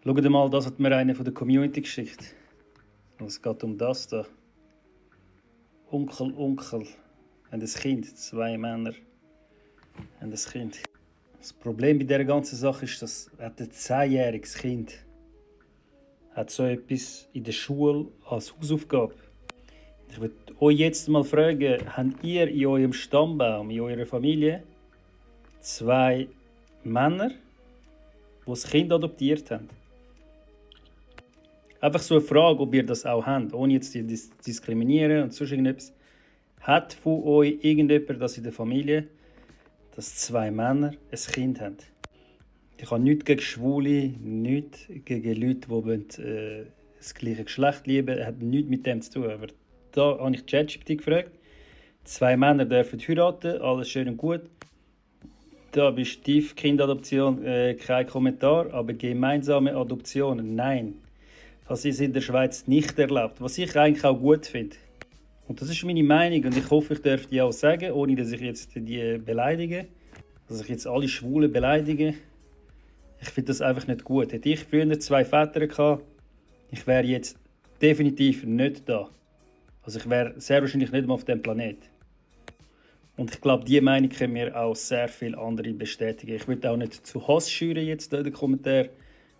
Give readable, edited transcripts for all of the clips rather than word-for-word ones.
Schaut mal, das hat mir einer von der Community geschickt. Und es geht um das da. Onkel haben ein Kind, 2 Männer haben ein Kind. Das Problem bei dieser ganzen Sache ist, dass ein 10-jähriges Kind hat so etwas in der Schule als Hausaufgabe. Ich würde euch jetzt mal fragen, habt ihr in eurem Stammbaum, in eurer Familie 2 Männer, die das Kind adoptiert haben? Einfach so eine Frage, ob ihr das auch habt, ohne jetzt zu diskriminieren und sonst irgendetwas. Hat von euch irgendjemand das in der Familie, dass 2 Männer ein Kind haben? Ich habe nichts gegen Schwule, nichts gegen Leute, die das gleiche Geschlecht lieben. Das hat nichts mit dem zu tun. Aber da habe ich ChatGPT gefragt. 2 Männer dürfen heiraten, alles schön und gut. Da bei Stiefkindadoption kein Kommentar, aber gemeinsame Adoption, nein. Das ist in der Schweiz nicht erlaubt, was ich eigentlich auch gut finde. Und das ist meine Meinung und ich hoffe, ich darf die auch sagen, ohne dass ich jetzt die beleidige. Dass ich jetzt alle Schwulen beleidige. Ich finde das einfach nicht gut. Hätte ich früher 2 Väter gehabt, ich wäre jetzt definitiv nicht da. Also ich wäre sehr wahrscheinlich nicht mehr auf dem Planet. Und ich glaube, diese Meinung können mir auch sehr viele andere bestätigen. Ich würde auch nicht zu Hass schüren jetzt in den Kommentaren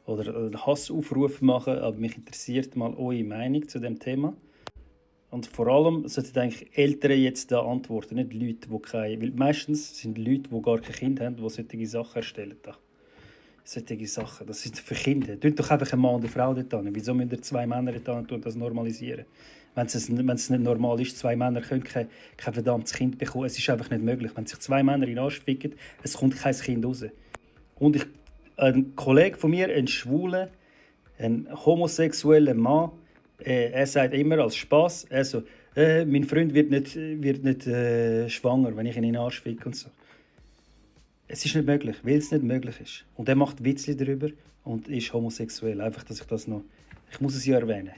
oder einen Hassaufruf machen, aber mich interessiert mal eure Meinung zu dem Thema. Und vor allem sollten eigentlich Eltern jetzt da antworten, nicht Leute, die keine... Weil meistens sind Leute, die gar kein Kind haben, die solche Sachen erstellen. Solche Sachen, das sind für Kinder. Tut doch einfach ein Mann und eine Frau dort hin. Wieso müssen 2 Männer dort hin und das normalisieren? Wenn es nicht normal ist, 2 Männer können kein verdammtes Kind bekommen. Es ist einfach nicht möglich. Wenn sich 2 Männer in den Arsch ficken, es kommt kein Kind raus. Und ein Kollege von mir, ein Schwuler, ein homosexueller Mann, er sagt immer als Spass, also, mein Freund wird nicht schwanger, wenn ich ihn in den Arsch ficke und so. Es ist nicht möglich, weil es nicht möglich ist. Und er macht Witze darüber und ist homosexuell. Einfach, dass ich das noch... Ich muss es ja erwähnen.